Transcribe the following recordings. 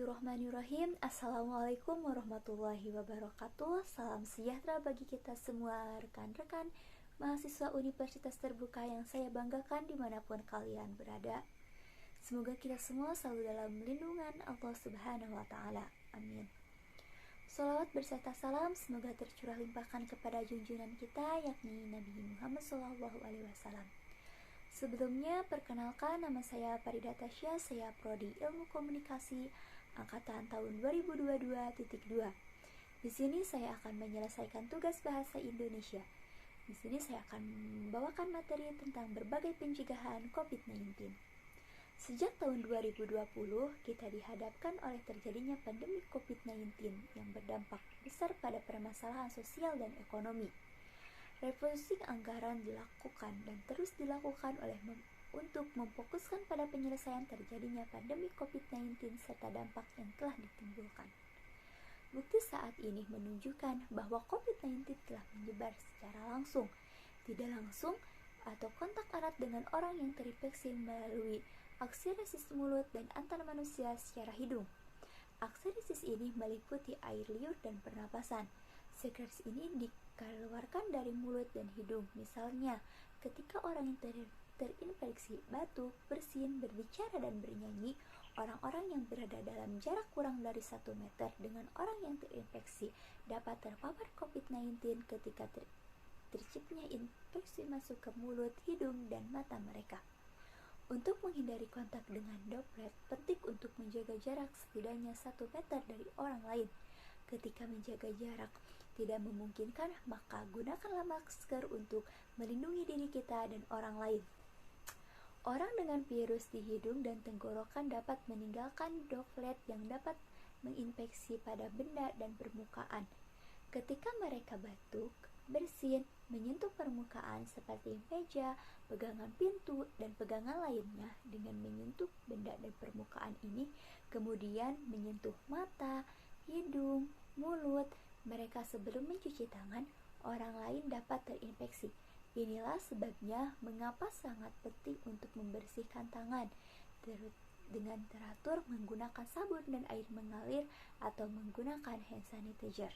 Bismillahirrahmanirrahim. Assalamualaikum warahmatullahi wabarakatuh. Salam sejahtera bagi kita semua rekan-rekan mahasiswa Universitas Terbuka yang saya banggakan dimanapun kalian berada. Semoga kita semua selalu dalam lindungan Allah Subhanahu wa Ta'ala. Amin. Sholawat berserta salam semoga tercurah limpahkan kepada junjungan kita, yakni Nabi Muhammad SAW. Sebelumnya, perkenalkan, nama saya Farida Tasya, saya Prodi Ilmu Komunikasi angkatan tahun 2022.2. Di sini saya akan menyelesaikan tugas bahasa Indonesia. Di sini saya akan membawakan materi tentang berbagai pencegahan COVID-19. Sejak tahun 2020, kita dihadapkan oleh terjadinya pandemi COVID-19 yang berdampak besar pada permasalahan sosial dan ekonomi. Refocusing anggaran dilakukan dan terus dilakukan untuk memfokuskan pada penyelesaian terjadinya pandemi COVID-19 serta dampak yang telah ditimbulkan. Bukti saat ini menunjukkan bahwa COVID-19 telah menyebar secara langsung, tidak langsung, atau kontak erat dengan orang yang terinfeksi melalui aksirisis mulut dan antar manusia secara hidung. Aksirisis ini meliputi air liur dan pernapasan. Sekresi ini dikeluarkan dari mulut dan hidung. Misalnya, ketika orang yang terinfeksi batuk, bersin, berbicara, dan bernyanyi, orang-orang yang berada dalam jarak kurang dari 1 meter dengan orang yang terinfeksi dapat terpapar COVID-19 ketika terciptanya infeksi masuk ke mulut, hidung, dan mata mereka. Untuk menghindari kontak dengan droplet, penting untuk menjaga jarak setidaknya 1 meter dari orang lain. Ketika menjaga jarak tidak memungkinkan, maka gunakanlah masker untuk melindungi diri kita dan orang lain. Orang dengan virus di hidung dan tenggorokan dapat meninggalkan droplet yang dapat menginfeksi pada benda dan permukaan. Ketika mereka batuk, bersin, menyentuh permukaan seperti meja, pegangan pintu, dan pegangan lainnya dengan menyentuh benda dan permukaan ini, kemudian menyentuh mata, hidung, mulut mereka sebelum mencuci tangan, orang lain dapat terinfeksi. Inilah sebabnya mengapa sangat penting untuk membersihkan tangan dengan teratur menggunakan sabun dan air mengalir atau menggunakan hand sanitizer.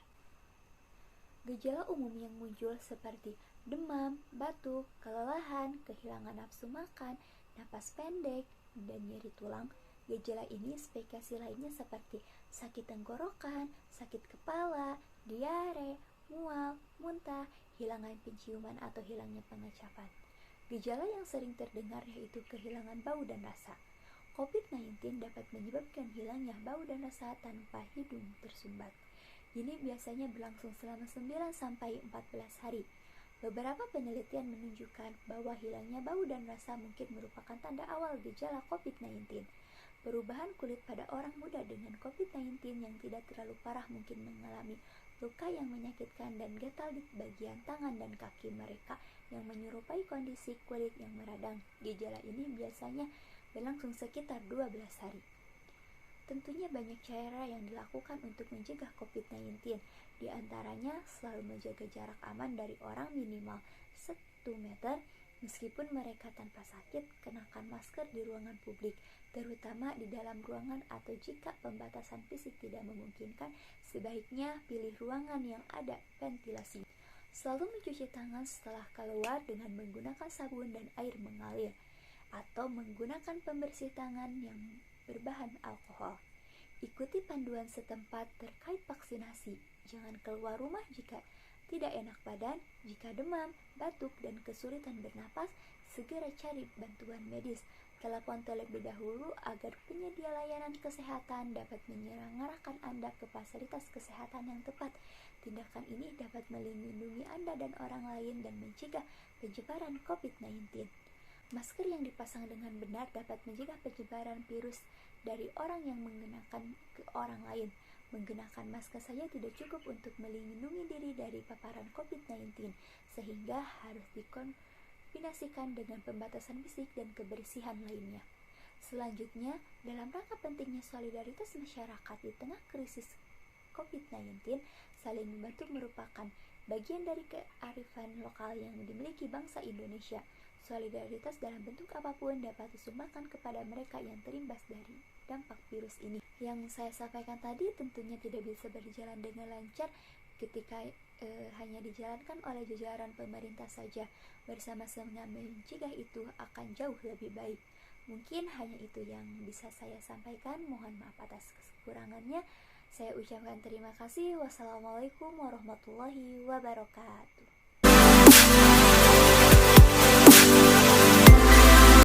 Gejala umum yang muncul seperti demam, batuk, kelelahan, kehilangan nafsu makan, napas pendek, dan nyeri tulang. Gejala ini spesifikasi lainnya seperti sakit tenggorokan, sakit kepala, diare, mual, muntah, hilangan penciuman atau hilangnya pengecapan. Gejala yang sering terdengar yaitu kehilangan bau dan rasa. COVID-19 dapat menyebabkan hilangnya bau dan rasa tanpa hidung tersumbat. Ini biasanya berlangsung selama 9-14 hari. Beberapa penelitian menunjukkan bahwa hilangnya bau dan rasa mungkin merupakan tanda awal gejala COVID-19. Perubahan kulit pada orang muda dengan COVID-19 yang tidak terlalu parah mungkin mengalami luka yang menyakitkan dan gatal di bagian tangan dan kaki mereka yang menyerupai kondisi kulit yang meradang. Gejala ini biasanya berlangsung sekitar 12 hari. Tentunya banyak cara yang dilakukan untuk mencegah COVID-19. Di antaranya selalu menjaga jarak aman dari orang minimal 1 meter. Meskipun mereka tanpa sakit, kenakan masker di ruangan publik, terutama di dalam ruangan, atau jika pembatasan fisik tidak memungkinkan, sebaiknya pilih ruangan yang ada ventilasi. Selalu mencuci tangan setelah keluar dengan menggunakan sabun dan air mengalir, atau menggunakan pembersih tangan yang berbahan alkohol. Ikuti panduan setempat terkait vaksinasi. Jangan keluar rumah jika tidak enak badan. Jika demam, batuk, dan kesulitan bernapas, segera cari bantuan medis. Telepon terlebih dahulu agar penyedia layanan kesehatan dapat mengarahkan Anda ke fasilitas kesehatan yang tepat. Tindakan ini dapat melindungi Anda dan orang lain dan mencegah penyebaran COVID-19. Masker yang dipasang dengan benar dapat mencegah penyebaran virus dari orang yang mengenakan ke orang lain. Menggunakan masker saja tidak cukup untuk melindungi diri dari paparan COVID-19, sehingga harus dikombinasikan dengan pembatasan fisik dan kebersihan lainnya. Selanjutnya, dalam rangka pentingnya solidaritas masyarakat di tengah krisis COVID-19, saling membantu merupakan bagian dari kearifan lokal yang dimiliki bangsa Indonesia. Solidaritas dalam bentuk apapun dapat disumbangkan kepada mereka yang terimbas dari dampak virus ini. Yang saya sampaikan tadi tentunya tidak bisa berjalan dengan lancar ketika hanya dijalankan oleh jajaran pemerintah saja. Bersama-sama mencegah itu akan jauh lebih baik. Mungkin hanya itu yang bisa saya sampaikan. Mohon maaf atas kekurangannya. Saya ucapkan terima kasih. Wassalamualaikum warahmatullahi wabarakatuh.